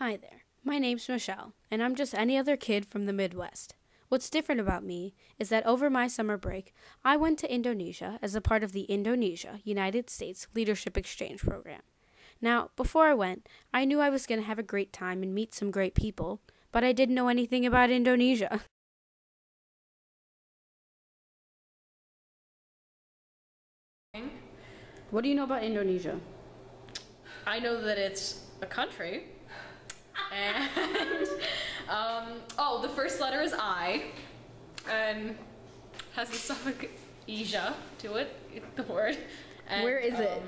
Hi there, my name's Michelle, and I'm just any other kid from the Midwest. What's different about me is that over my summer break, I went to Indonesia as a part of the Indonesia, United States Leadership Exchange Program. Now, before I went, I knew I was going to have a great time and meet some great people, but I didn't know anything about Indonesia. What do you know about Indonesia? I know that it's a country, and the first letter is I, and has the suffix Asia to it, the word. And, Where is it?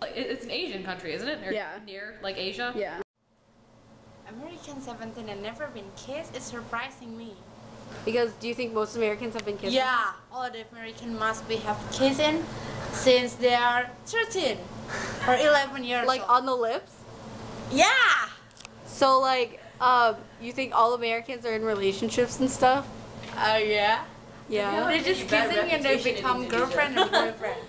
It's an Asian country, isn't it? Or Yeah. near, like Asia? Yeah. American 17 and never been kissed is surprising me. Because do you think most Americans have been kissing? Yeah, all the Americans must be have kissing since they are 13 or 11 years Like old. on the lips? Yeah! So like, you think all Americans are in relationships and stuff? Yeah. Yeah. They're just kissing and they become girlfriend and boyfriend.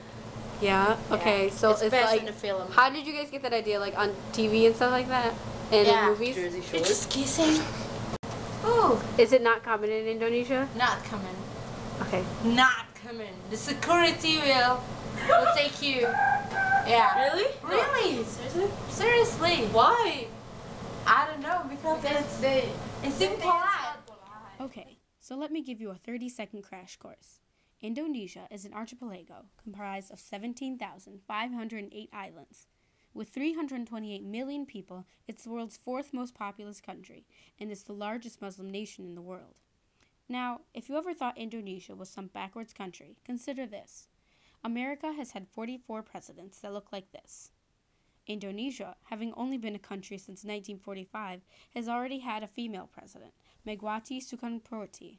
Yeah. Okay. Yeah. So It's it's best like, in the film. how did you guys get that idea? Like on TV and stuff like that, and in movies? They're just kissing. Oh, Is it not common in Indonesia? not coming. Okay. Not coming. The security will take you. Yeah. Really? Really? Seriously? Why? I don't know because it's impolite. Okay. So let me give you a 30-second crash course. Indonesia is an archipelago comprised of 17,508 islands. With 328 million people, it's the world's fourth most populous country, and it's the largest Muslim nation in the world. Now, if you ever thought Indonesia was some backwards country, consider this. America has had 44 presidents that look like this. Indonesia, having only been a country since 1945, has already had a female president, Megawati Soekarno-Putri.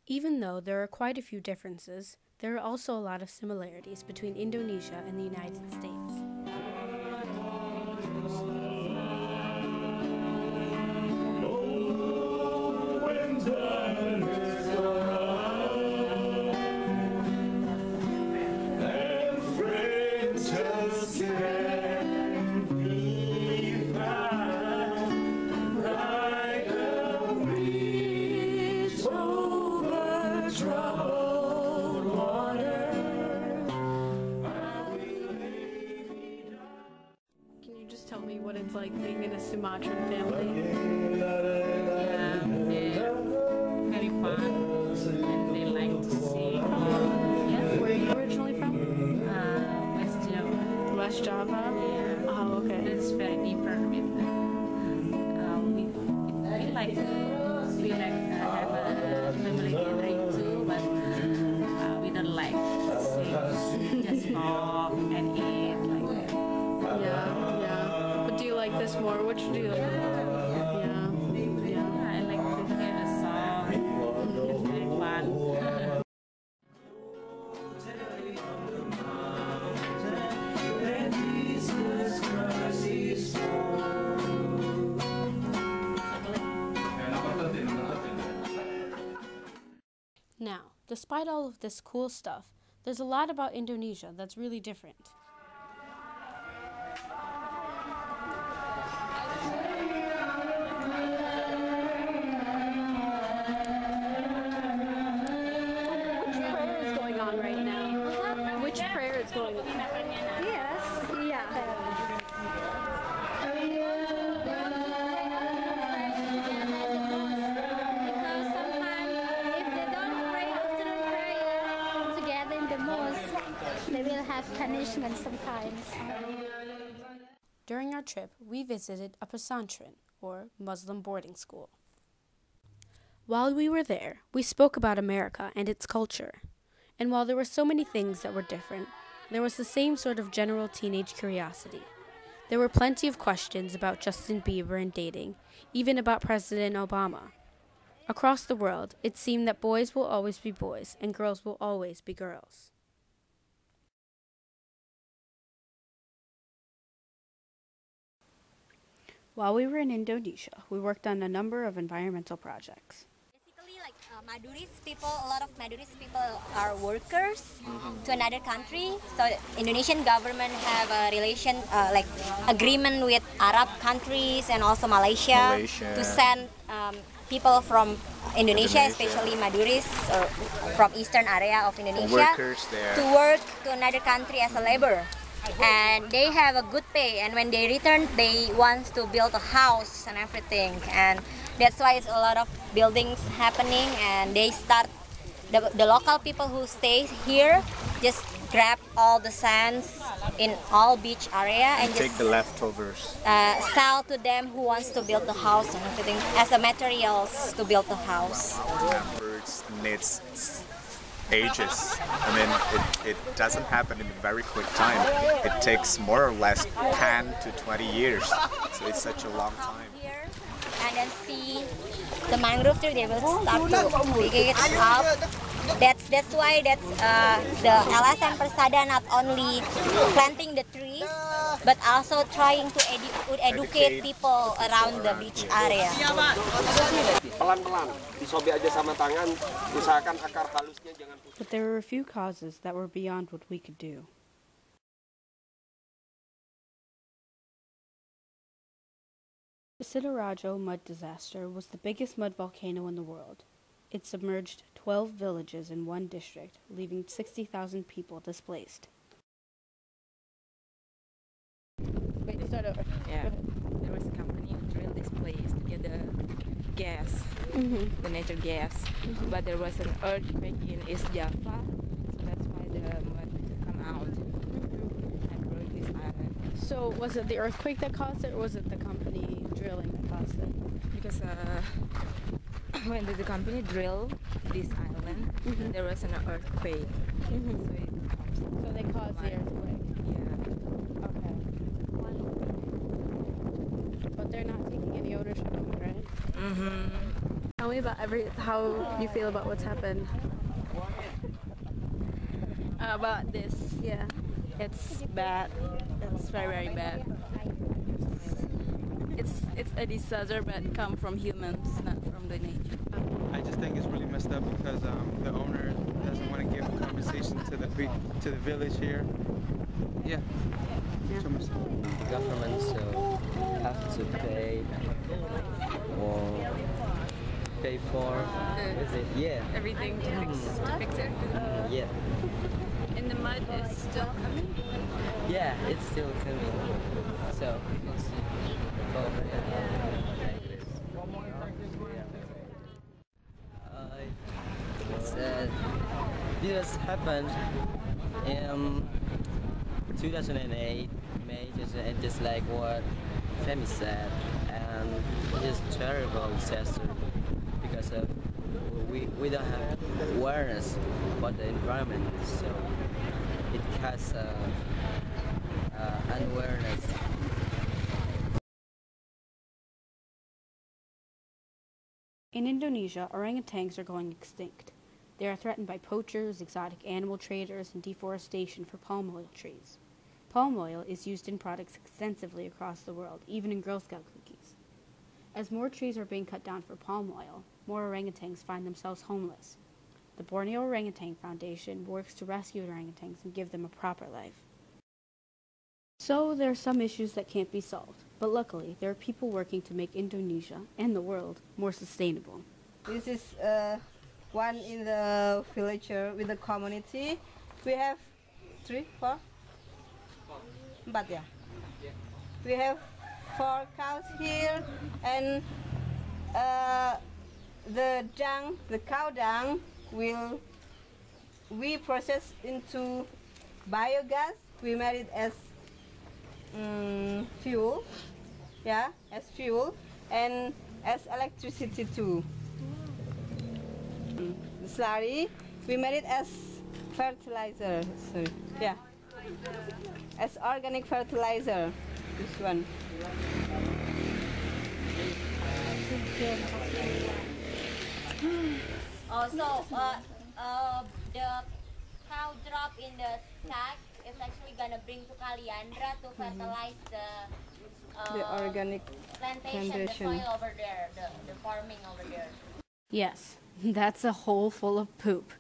Even though there are quite a few differences, there are also a lot of similarities between Indonesia and the United States. Tell me what it's like being in a Sumatran family. Yeah, they're very fun and they like to sing. Yeah. Where are you originally from? West Java. West Java? Yeah. Oh, okay. It's very different with we like have a family gathering too, but we don't like to sing. Just talk and eat like that. Yeah, yeah. But do you like this more? Which do you like? Yeah, yeah. I like to hear a song. It's very fun. Now, despite all of this cool stuff, there's a lot about Indonesia that's really different. Which prayer is going on? Yes, yeah. Because sometimes if they don't pray afternoon prayer together in the mosque, they will have punishment sometimes. During our trip, we visited a pesantren, or Muslim boarding school. While we were there, we spoke about America and its culture. And while there were so many things that were different, there was the same sort of general teenage curiosity. There were plenty of questions about Justin Bieber and dating, even about President Obama. Across the world, it seemed that boys will always be boys and girls will always be girls. While we were in Indonesia, we worked on a number of environmental projects. Basically, like a lot of Madurese people are workers to another country. So Indonesian government have a like agreement with Arab countries and also Malaysia. To send people from Indonesia, especially Madurese or from eastern area of Indonesia, to work to another country as a labor. And they have a good pay, and when they return they want to build a house and everything, and that's why it's a lot of buildings happening. And they start the local people who stay here just grab all the sands in all beach area and take just the leftovers, sell to them who wants to build the house and everything as a materials to build the house. efforts needs ages. I mean, it doesn't happen in a very quick time. It takes more or less 10 to 20 years. So it's such a long time. Here and then see the mangrove tree, they will start to dig it up. That's why the LSM Persada not only planting the trees but also trying to educate people around the beach area. Pelan-pelan, disobek aja sama tangan, usahakan akar halusnya jangan putus. But there were a few causes that were beyond what we could do. The Sidoarjo mud disaster was the biggest mud volcano in the world. It submerged 12 villages in one district, leaving 60,000 people displaced. Wait, start over. Yeah, there was a company who drilled this place to get the gas, the natural gas, but there was an earthquake in East Java, so that's why the mud come out and broke this island. So was it the earthquake that caused it, or was it the company drilling that caused it? Because when the company drilled this island, there was an earthquake. So they caused the earthquake. Yeah. Okay. But they're not taking any ownership of it, right? Tell me about how you feel about what's happened. About this, Yeah. it's bad. It's very, very bad. It's a disaster, but come from humans, not from the nature. I just think it's really messed up because the owner doesn't want to give compensation to the village here. Yeah. So messed up. Government so have to pay or pay for is it? Yeah. Everything to fix it. Yeah. And the mud is still coming. Yeah, it's still coming. So you can see over this happened in 2008 May, just like what Femi said, and it's terrible disaster because of we don't have awareness about the environment, so it has unawareness. In Indonesia, orangutans are going extinct. They are threatened by poachers, exotic animal traders, and deforestation for palm oil trees. Palm oil is used in products extensively across the world, even in Girl Scout cookies. As more trees are being cut down for palm oil, more orangutans find themselves homeless. The Borneo Orangutan Foundation works to rescue orangutans and give them a proper life. So there are some issues that can't be solved, but luckily there are people working to make Indonesia and the world more sustainable. This is one in the villager with the community. We have 3, 4, 4, yeah. We have 4 cows here, and the cow dung we process into biogas. We made it as fuel, yeah, as fuel and as electricity too. The slurry, we made it as fertilizer. So, yeah, as organic fertilizer. This one. Also, the cow drop in the sack is actually gonna bring to Kaliandra to fertilize the organic plantation, the soil over there, the farming over there. Yes, that's a hole full of poop.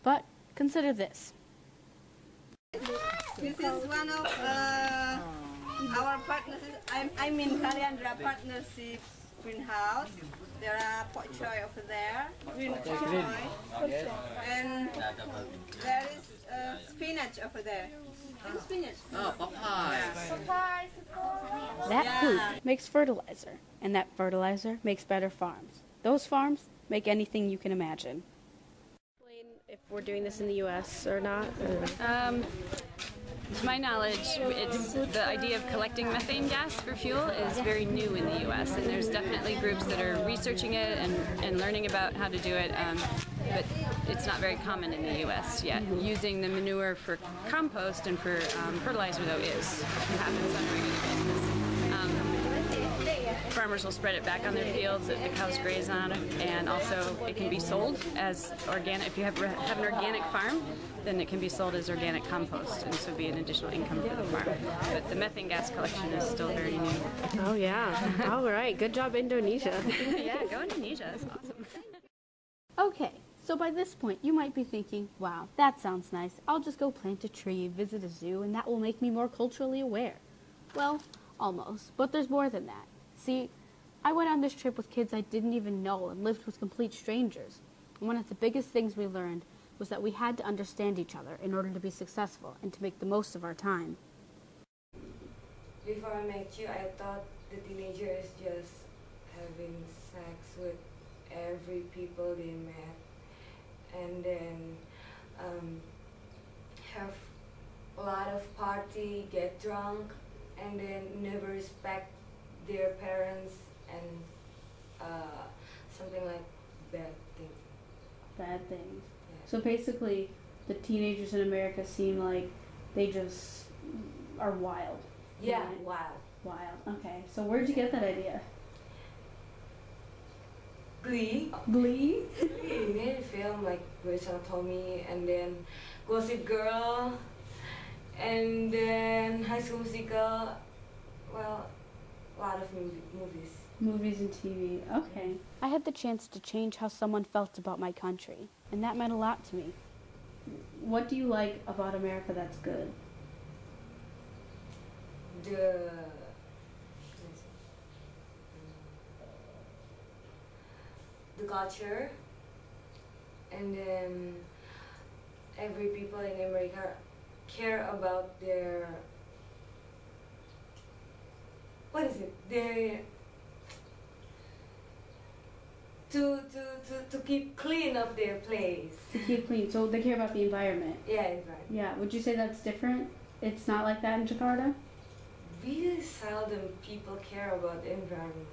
But consider this. This is one of our partnerships. I mean, Kaliandra Partnership greenhouse. There are pot choy over there, green pot choy, and there is spinach over there. Spinach. Oh, papaya. That poop makes fertilizer, and that fertilizer makes better farms. Those farms make anything you can imagine. If we're doing this in the U.S. or not? To my knowledge, it's the idea of collecting methane gas for fuel is very new in the U.S. and there's definitely groups that are researching it and learning about how to do it, but it's not very common in the U.S. yet. Using the manure for compost and for fertilizer, though, happens on a regular basis. Farmers will spread it back on their fields that the cows graze on, and also it can be sold as organic. If you have an organic farm, then it can be sold as organic compost, and so be an additional income for the farm. But the methane gas collection is still very new. Oh yeah. All right. Good job, Indonesia. Yeah, go Indonesia. That's awesome. Okay, so by this point you might be thinking, wow, that sounds nice. I'll just go plant a tree, visit a zoo, and that will make me more culturally aware. Well, almost, but there's more than that. See, I went on this trip with kids I didn't even know and lived with complete strangers. And one of the biggest things we learned was that we had to understand each other in order to be successful and to make the most of our time. Before I met you, I thought the teenager is just having sex with every people they met, and then have a lot of party, get drunk, and then never respect their parents and something like bad things. Bad things. Yeah. So basically, the teenagers in America seem like they just are wild. Yeah, right? wild. Wild. Okay. So where'd you get that idea? Glee. Glee? Glee. Made film like Grey's Anatomy, and then Gossip Girl, and then High School Musical. Well, a lot of movies. Movies and TV. Okay. I had the chance to change how someone felt about my country, and that meant a lot to me. What do you like about America that's good? The culture, and then every people in America care about their, what is it? Their to keep clean of their place. To keep clean. So they care about the environment. Yeah, environment. Yeah. Would you say that's different? It's not like that in Jakarta? Really seldom people care about the environment.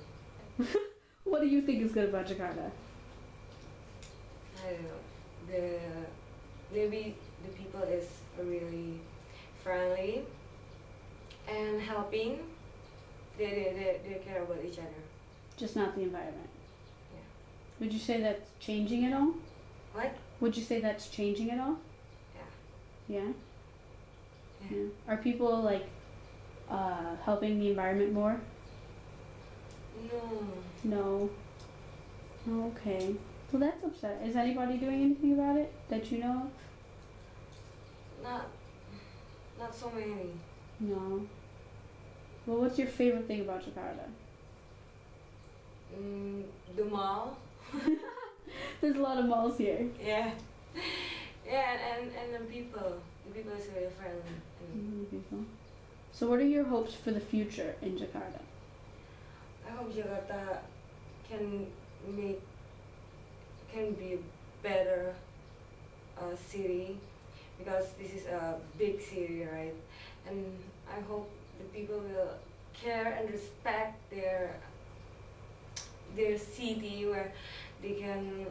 What do you think is good about Jakarta? I don't know. Maybe the people is really friendly and helping. They care about each other. Just not the environment. Yeah. Would you say that's changing at all? What? Would you say that's changing at all? Yeah. Yeah? Yeah. Are people like helping the environment more? No. No. Okay. Well, that's upsetting. Is anybody doing anything about it that you know of? Not so many. No. Well, what's your favorite thing about Jakarta? The mall. There's a lot of malls here. Yeah. Yeah, and the people. The people is very friendly. People. So what are your hopes for the future in Jakarta? I hope Jakarta can be a better city, because this is a big city, right? And I hope the people will care and respect their city, where they can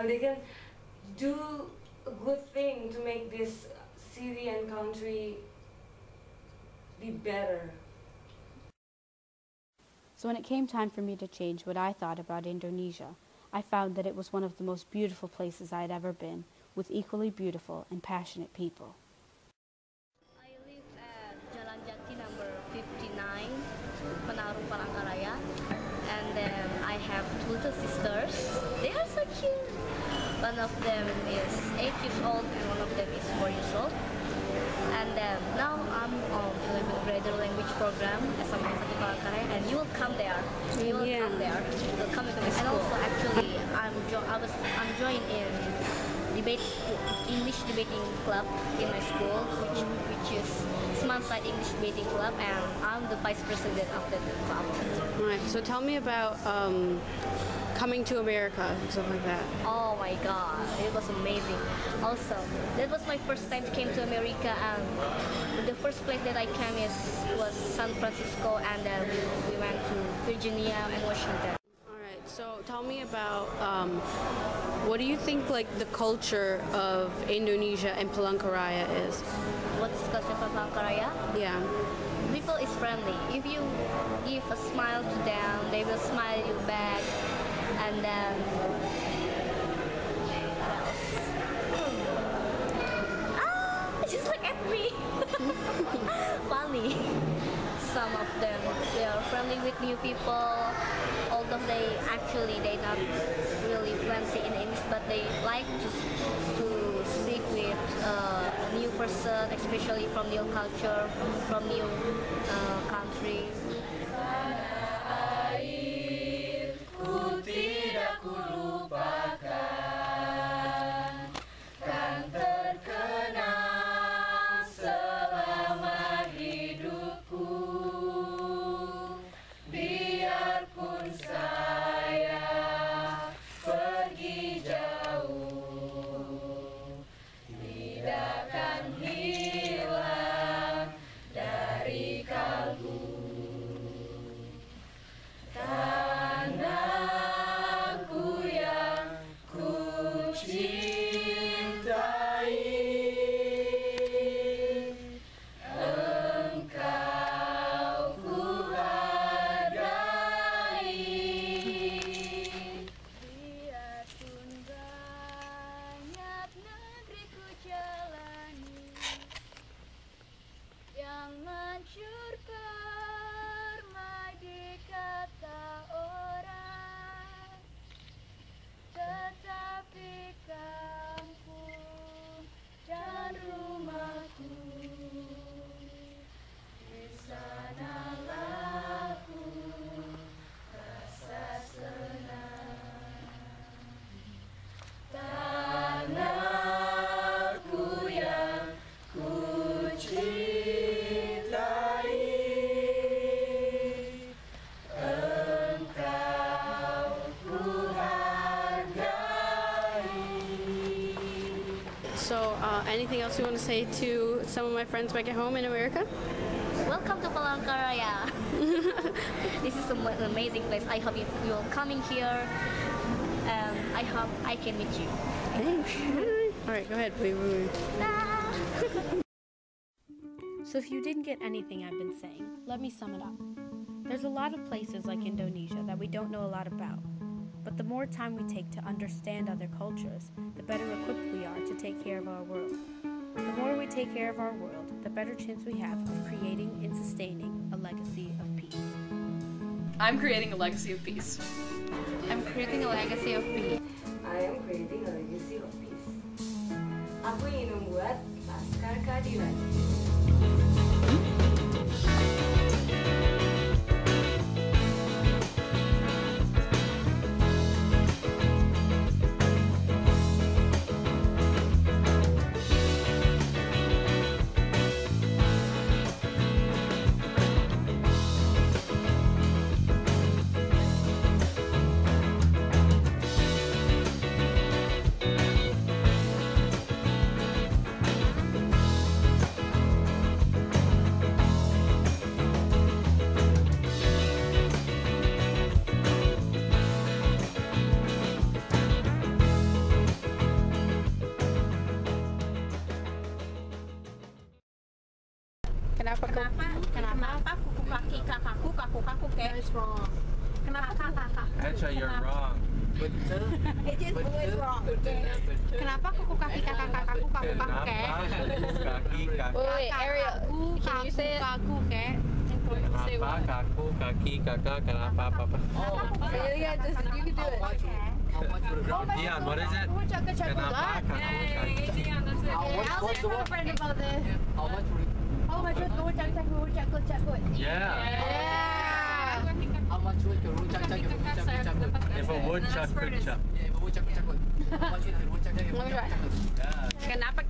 they can do a good thing to make this city and country be better. So when it came time for me to change what I thought about Indonesia, I found that it was one of the most beautiful places I had ever been, with equally beautiful and passionate people. I live at Jalan Jati number 59, Penaru, Palangkaraya, and then I have two little sisters. One of them is 8 years old and one of them is 4 years old. And now I'm on 11th grader language program as a Mahasiswa Palangkaraya, and you will come there. You will come there. You'll come into my school. And also, actually, I'm joined in English debating club in my school, which is Smart Side English Debating Club, and I'm the vice president of that club. All right. So tell me about coming to America and stuff like that. Oh my God, it was amazing. Also, that was my first time came to America, and the first place that I came was San Francisco, and then we went to Virginia and Washington. All right. So tell me about what do you think like the culture of Indonesia and Palangkaraya is? What's the culture of Palangkaraya? Yeah. People is friendly. If you give a smile to them, they will smile you back. And then just look at me. Funny. Some of them, they are friendly with new people, although they not really fluency in English, but they like to speak with a new person, especially from new culture, from new country. Tidak kulupakan, kan terkenang selama hidupku. Biarpun saya pergi jauh, tidak akan hilang dari kalbu. Tanahku yang ku cintai, engkau ku hargai. Biarpun banyak negeri ku jalani yang hancur permai di kata orang, tetapi kampung dan rumahku, di sanalah ku rasa senang. Tanahku yang ku cintai, engkau ku hargai. So anything else you want to say to some of my friends back at home in America? Welcome to Palangkaraya. This is an amazing place. I hope you will coming here, and I hope I can meet you. Thanks. All right, go ahead. Wait. So if you didn't get anything I've been saying, let me sum it up. There's a lot of places like Indonesia that we don't know a lot about. But the more time we take to understand other cultures, the better equipped we are to take care of our world. The more we take care of our world, the better chance we have of creating and sustaining a legacy of peace. I'm creating a legacy of peace. I'm creating a legacy of peace. I am creating a legacy of peace. Aku ingin membuat laskar keadilan. Kenapa kuku kaki kakakku kaku kayak wrong? Kenapa kakak? Actually, you're wrong. It is always wrong. Kenapa kuku kaki kakakku kaku kayak? Wait, Ariel, can you say it? Kenapa kaku kaki kakak kenapa papa? Oh, yeah, just you can do it. Dion, what is it? Kenapa kamu Dion, that's it. I'll say to a friend about this. How much would it? How much would cakut? Yeah. How much would If a woodchuck could chuck. Kenapa